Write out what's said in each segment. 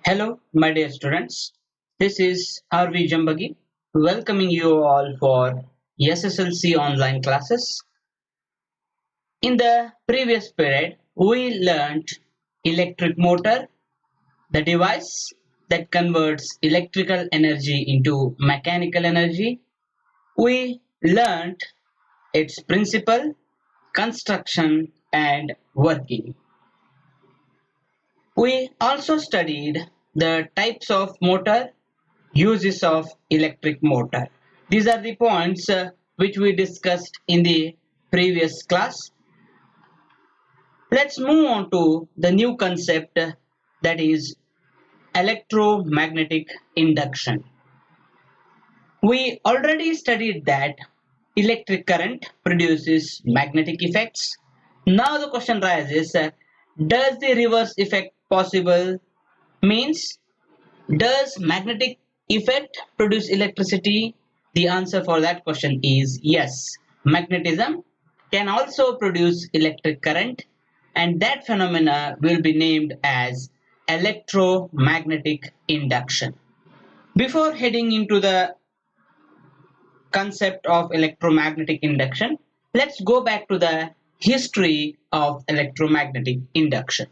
Hello, my dear students. This is RV Jambagi, welcoming you all for SSLC online classes. In the previous period, we learned electric motor, the device that converts electrical energy into mechanical energy. We learned its principle, construction, and working. We also studied the types of motor, uses of electric motor. These are the points which we discussed in the previous class. Let's move on to the new concept that is electromagnetic induction. We already studied that electric current produces magnetic effects. Now the question rises, does the reverse effect possible? Means, does magnetic effect produce electricity? The answer for that question is yes. Magnetism can also produce electric current, and that phenomena will be named as electromagnetic induction. Before heading into the concept of electromagnetic induction, let's go back to the history of electromagnetic induction.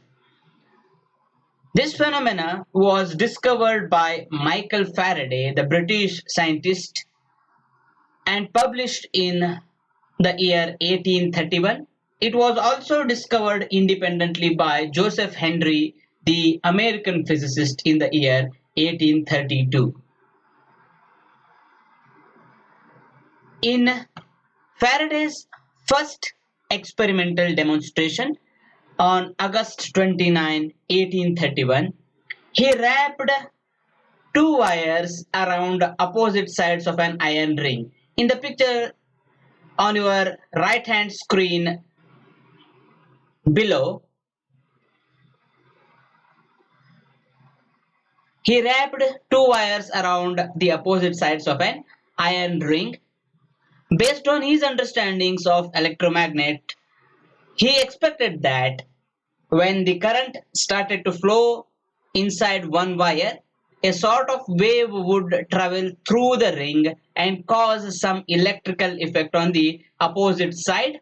This phenomena was discovered by Michael Faraday, the British scientist, and published in the year 1831. It was also discovered independently by Joseph Henry, the American physicist, in the year 1832. In Faraday's first experimental demonstration on August 29, 1831, he wrapped two wires around opposite sides of an iron ring. In the picture on your right hand screen below, he wrapped two wires around the opposite sides of an iron ring. Based on his understandings of electromagnet, he expected that when the current started to flow inside one wire, a sort of wave would travel through the ring and cause some electrical effect on the opposite side,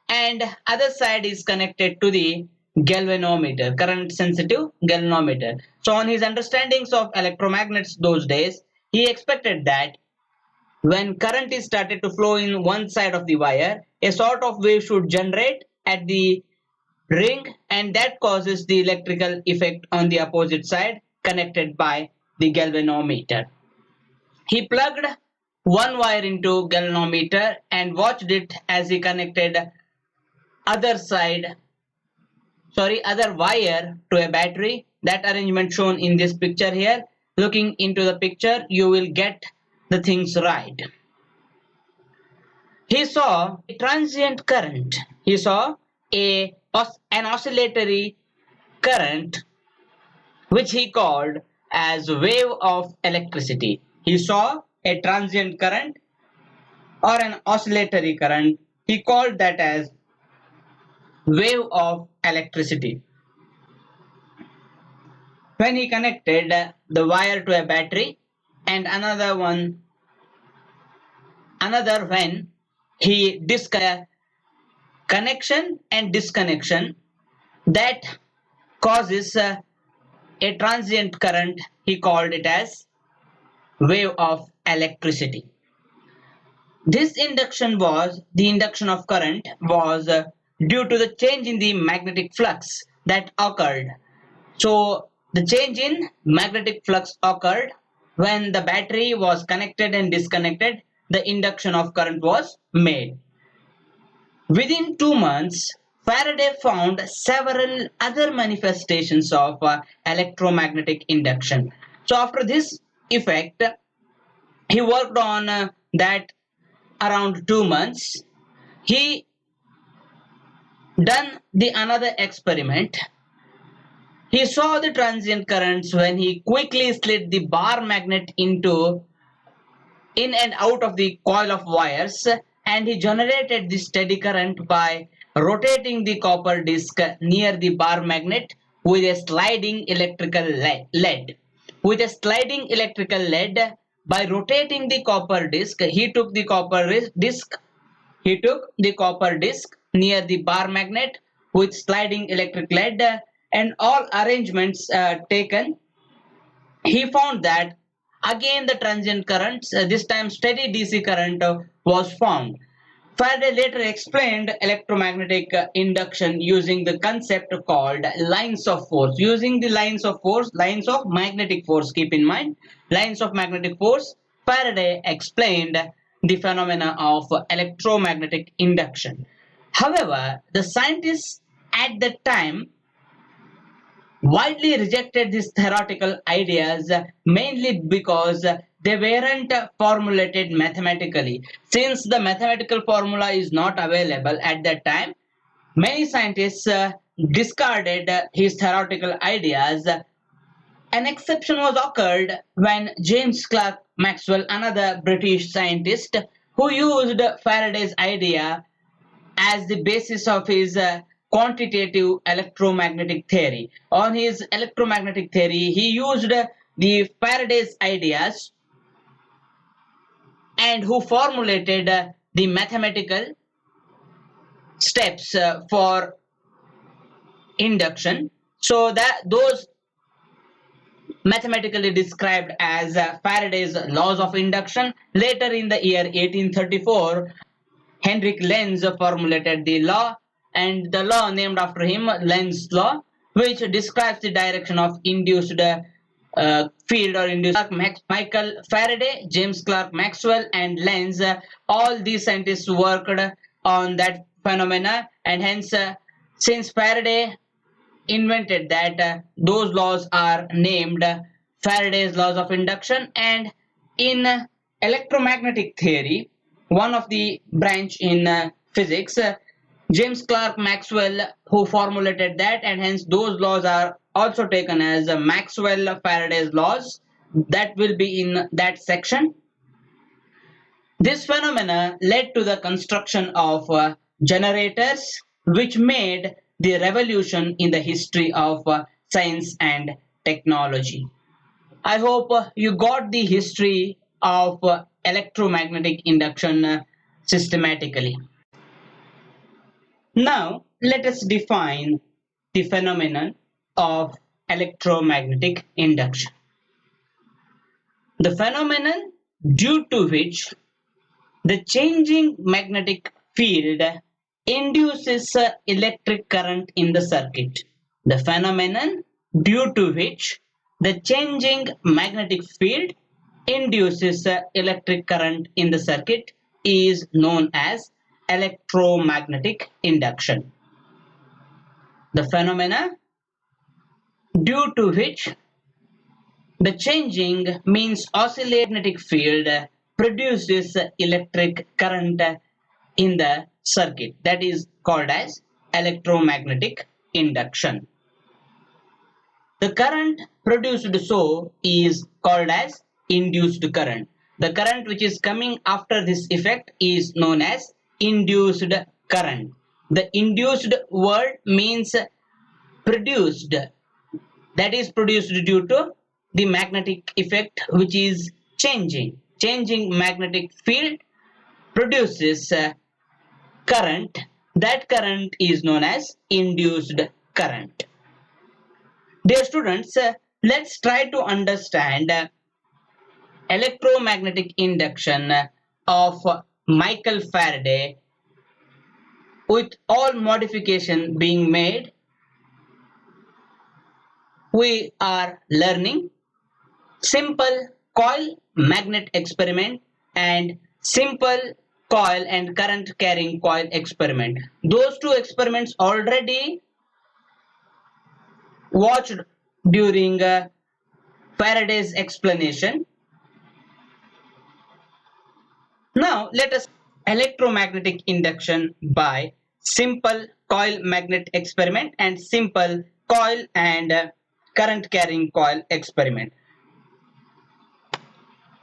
and other side is connected to the galvanometer, current sensitive galvanometer. So on his understandings of electromagnets those days, he expected that when current is started to flow in one side of the wire, a sort of wave should generate at the ring, and that causes the electrical effect on the opposite side connected by the galvanometer. He plugged one wire into galvanometer and watched it as he connected other wire to a battery. That arrangement shown in this picture here. Looking into the picture, you will get the things right. He saw a transient current. He saw an oscillatory current, which he called as wave of electricity. He saw a transient current or an oscillatory current. He called that as wave of electricity. When he connected the wire to a battery, and another when he disconnected connection and disconnection, that causes a transient current. He called it as wave of electricity. This induction of current was due to the change in the magnetic flux that occurred. So the change in magnetic flux occurred when the battery was connected and disconnected. The induction of current was made. Within 2 months, Faraday found several other manifestations of electromagnetic induction. So after this effect, he worked on that around 2 months. He done the another experiment. He saw the transient currents when he quickly slid the bar magnet in and out of the coil of wires, and he generated the steady current by rotating the copper disc near the bar magnet with a sliding electrical lead. With a sliding electrical lead, by rotating the copper disc, he took the copper disc near the bar magnet with sliding electric lead and all arrangements taken. He found that again the transient currents, this time steady DC current, was found. Faraday later explained electromagnetic induction using the concept called lines of force. Using the lines of magnetic force, keep in mind, lines of magnetic force, Faraday explained the phenomena of electromagnetic induction. However, the scientists at that time widely rejected these theoretical ideas mainly because they weren't formulated mathematically. Since the mathematical formula is not available at that time, many scientists discarded his theoretical ideas. An exception was occurred when James Clerk Maxwell, another British scientist, who used Faraday's idea as the basis of his quantitative electromagnetic theory. On his electromagnetic theory, he used the Faraday's ideas and who formulated the mathematical steps for induction. So that those mathematically described as Faraday's laws of induction. Later in the year 1834, Henrik Lenz formulated the law, and the law named after him, Lenz's law, which describes the direction of induced field or induced. Michael Faraday, James Clerk Maxwell, and Lenz, all these scientists worked on that phenomena, and hence, since Faraday invented that, those laws are named Faraday's laws of induction. And in electromagnetic theory, one of the branch in physics, James Clerk Maxwell, who formulated that, and hence those laws are also taken as Maxwell Faraday's laws. That will be in that section. This phenomena led to the construction of generators, which made the revolution in the history of science and technology. I hope you got the history of electromagnetic induction systematically. Now, let us define the phenomenon of electromagnetic induction. The phenomenon due to which the changing magnetic field induces electric current in the circuit. The phenomenon due to which the changing magnetic field induces electric current in the circuit is known as electromagnetic induction. The phenomena due to which the changing means oscillating magnetic field produces electric current in the circuit, that is called as electromagnetic induction. The current produced so is called as induced current. The current which is coming after this effect is known as induced current. The induced word means produced, that is produced due to the magnetic effect which is changing. Changing magnetic field produces current. That current is known as induced current. Dear students, let's try to understand electromagnetic induction of Michael Faraday with all modification being made. We are learning simple coil magnet experiment and simple coil and current carrying coil experiment. Those two experiments already watched during Faraday's explanation. Now let us electromagnetic induction by simple coil magnet experiment and simple coil and current carrying coil experiment.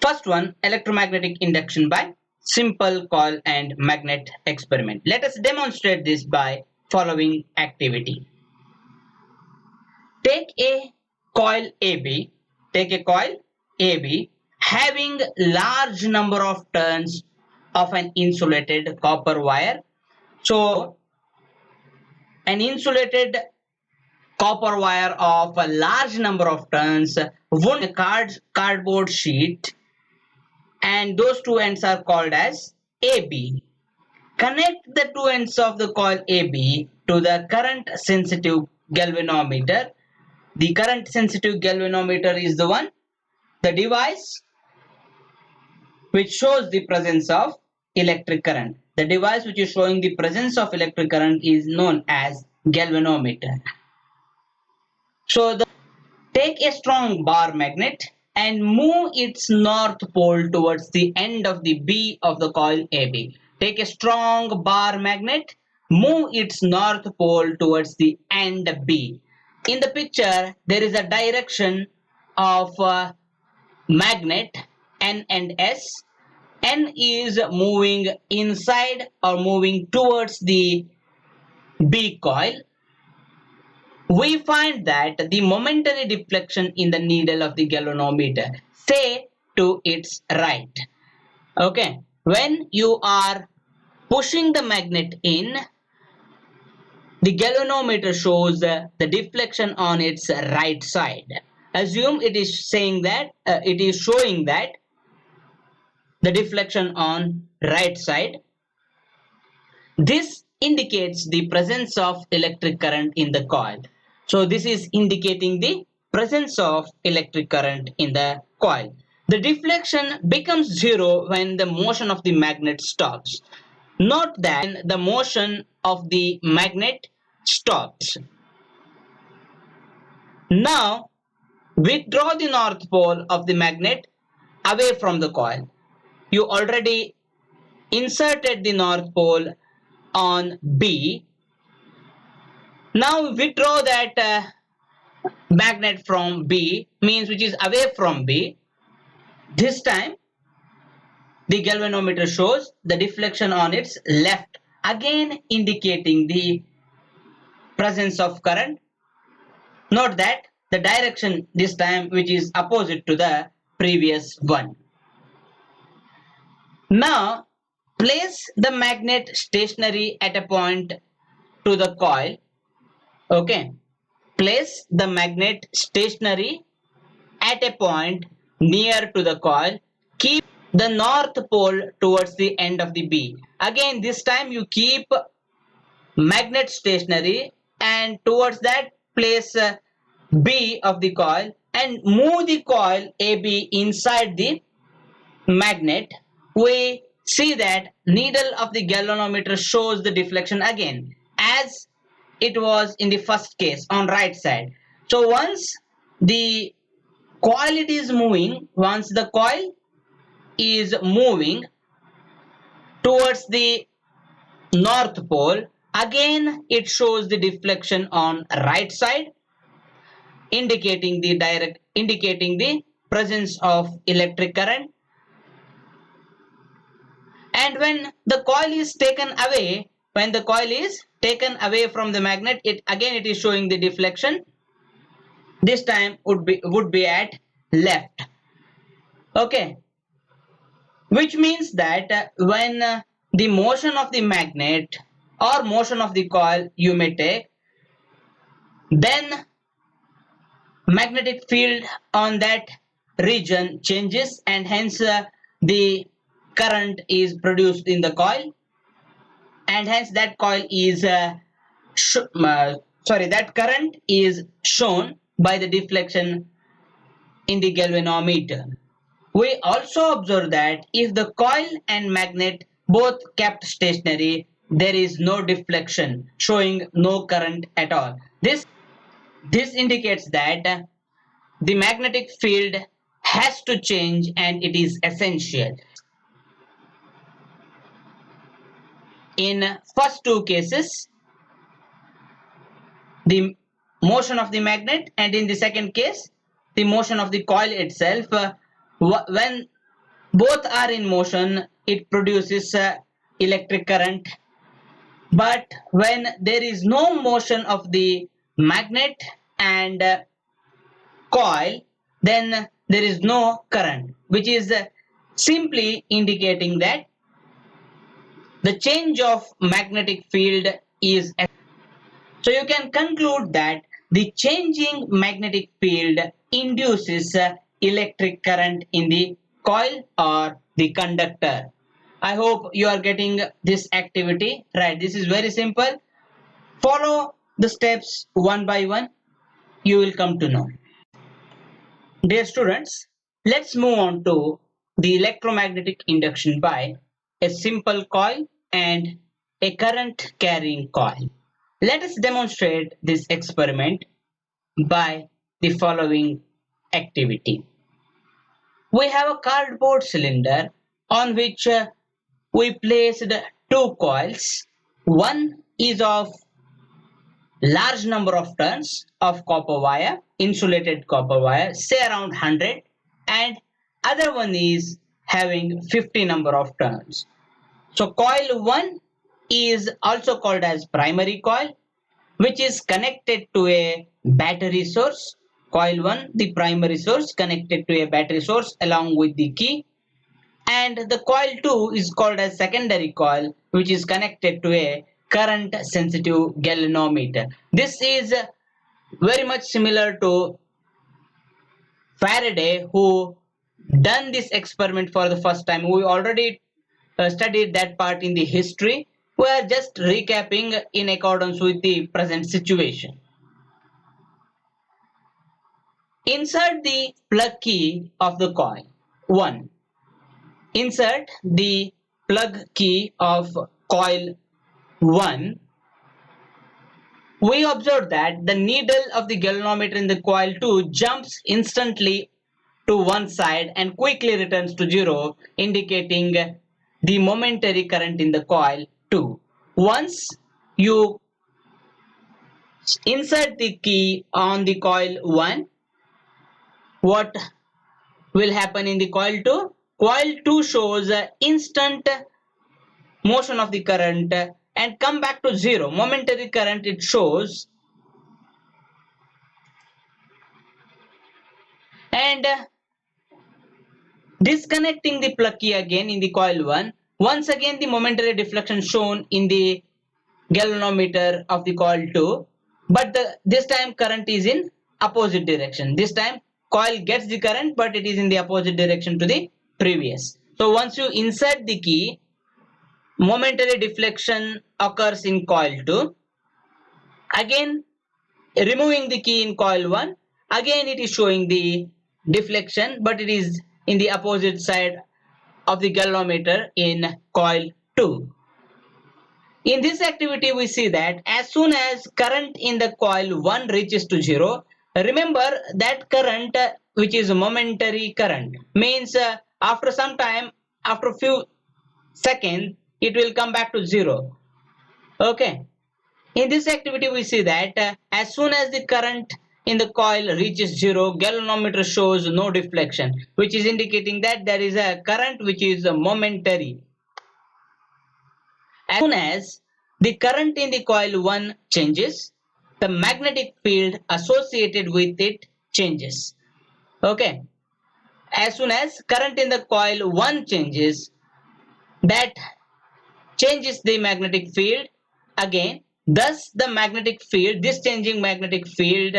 First one, electromagnetic induction by simple coil and magnet experiment. Let us demonstrate this by following activity. Take a coil AB, having large number of turns of an insulated copper wire. So an insulated copper wire of a large number of turns wound a cardboard sheet, and those two ends are called as AB. Connect the two ends of the coil AB to the current sensitive galvanometer. The current sensitive galvanometer is the device which shows the presence of electric current. The device which is showing the presence of electric current is known as galvanometer. So take a strong bar magnet and move its north pole towards the end of the B of the coil AB. Take a strong bar magnet, move its north pole towards the end B. In the picture, there is a direction of magnet N and S. N is moving inside or moving towards the B coil. We find that the momentary deflection in the needle of the galvanometer, say to its right. Okay, when you are pushing the magnet in, the galvanometer shows the deflection on its right side. Assume it is saying that it is showing that the deflection on right side. This indicates the presence of electric current in the coil. So this is indicating the presence of electric current in the coil. The deflection becomes zero when the motion of the magnet stops. Note that when the motion of the magnet stops. Now withdraw the north pole of the magnet away from the coil. You already inserted the north pole on B. Now withdraw that magnet from B, means which is away from B. This time the galvanometer shows the deflection on its left, again indicating the presence of current. Note that the direction this time which is opposite to the previous one. Now place the magnet stationary at a point to the coil. Okay, place the magnet stationary at a point near to the coil. Keep the north pole towards the end of the B. Again this time you keep magnet stationary and towards that place B of the coil and move the coil AB inside the magnet. We see that needle of the galvanometer shows the deflection again as it was in the first case on right side. So once the coil is moving towards the north pole, again it shows the deflection on right side, indicating the presence of electric current. And when the coil is taken away from the magnet, it is showing the deflection. This time would be at left. Okay, which means that when the motion of the magnet or motion of the coil you may take, then magnetic field on that region changes and hence the current is produced in the coil, and hence that coil is that current is shown by the deflection in the galvanometer. We also observe that if the coil and magnet both kept stationary, there is no deflection, showing no current at all. This indicates that the magnetic field has to change and it is essential. In first two cases, the motion of the magnet, and in the second case, the motion of the coil itself. When both are in motion, it produces electric current. But when there is no motion of the magnet and coil, then there is no current, which is simply indicating that the change of magnetic field is. So you can conclude that the changing magnetic field induces electric current in the coil or the conductor. I hope you are getting this activity right. This is very simple. Follow the steps one by one. You will come to know. Dear students, let's move on to the electromagnetic induction by a simple coil and a current carrying coil. Let us demonstrate this experiment by the following activity. We have a cardboard cylinder on which we placed two coils. One is of large number of turns of copper wire, insulated copper wire, say around 100, and other one is having 50 number of turns. So coil 1 is also called as primary coil, which is connected to a battery source. Coil 1, the primary source, connected to a battery source along with the key. And the coil 2 is called as secondary coil, which is connected to a current sensitive galvanometer. This is very much similar to Faraday, who done this experiment for the first time. We already studied that part in the history. We are just recapping in accordance with the present situation. Insert the plug key of the coil 1. Insert the plug key of coil 1. We observe that the needle of the galvanometer in the coil 2 jumps instantly to one side and quickly returns to 0, indicating the momentary current in the coil 2. Once you insert the key on the coil 1, what will happen in the coil 2? Coil 2 shows instant motion of the current and come back to 0. Momentary current it shows, and disconnecting the plug key again in the coil 1. Once again the momentary deflection shown in the galvanometer of the coil 2, but this time current is in opposite direction. This time coil gets the current, but it is in the opposite direction to the previous. So once you insert the key, momentary deflection occurs in coil 2. Again, removing the key in coil 1, again it is showing the deflection, but it is in the opposite side of the galvanometer in coil 2. In this activity, we see that as soon as current in the coil 1 reaches to 0, remember that current, which is momentary current, means after some time, after a few seconds, it will come back to 0. Okay. In this activity, we see that as soon as the current in the coil reaches 0, galvanometer shows no deflection, which is indicating that there is a current which is momentary. As soon as the current in the coil 1 changes, the magnetic field associated with it changes. Okay. As soon as current in the coil 1 changes, that changes the magnetic field again. Thus, the magnetic field, this changing magnetic field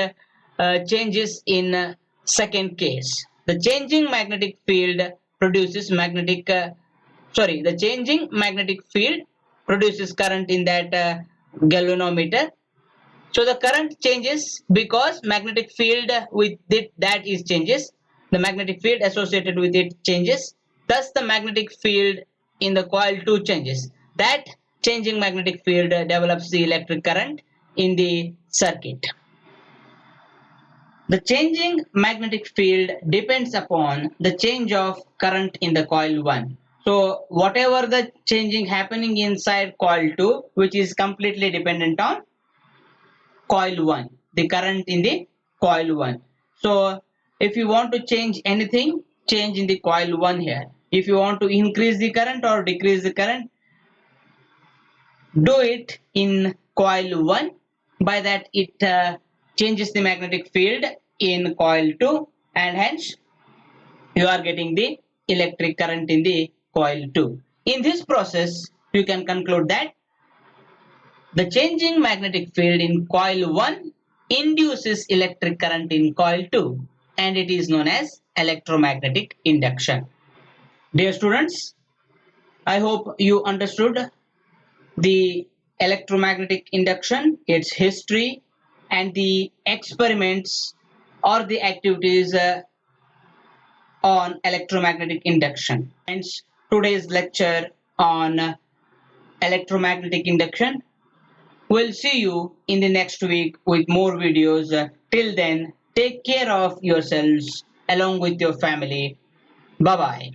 changes in second case. The changing magnetic field produces the changing magnetic field produces current in that galvanometer. So the current changes because magnetic field with it that is changes. The magnetic field associated with it changes. Thus, the magnetic field in the coil 2 changes. That changing magnetic field develops the electric current in the circuit. The changing magnetic field depends upon the change of current in the coil 1. So whatever the changing happening inside coil 2, which is completely dependent on coil 1, the current in the coil 1. So if you want to change anything, change in the coil 1 here. If you want to increase the current or decrease the current, do it in coil 1. By that it changes the magnetic field in coil 2, and hence you are getting the electric current in the coil 2. In this process, you can conclude that the changing magnetic field in coil 1 induces electric current in coil 2, and it is known as electromagnetic induction. Dear students, I hope you understood the electromagnetic induction, its history, and the experiments or the activities on electromagnetic induction. Hence, today's lecture on electromagnetic induction. We'll see you in the next week with more videos. Till then, take care of yourselves along with your family. Bye bye.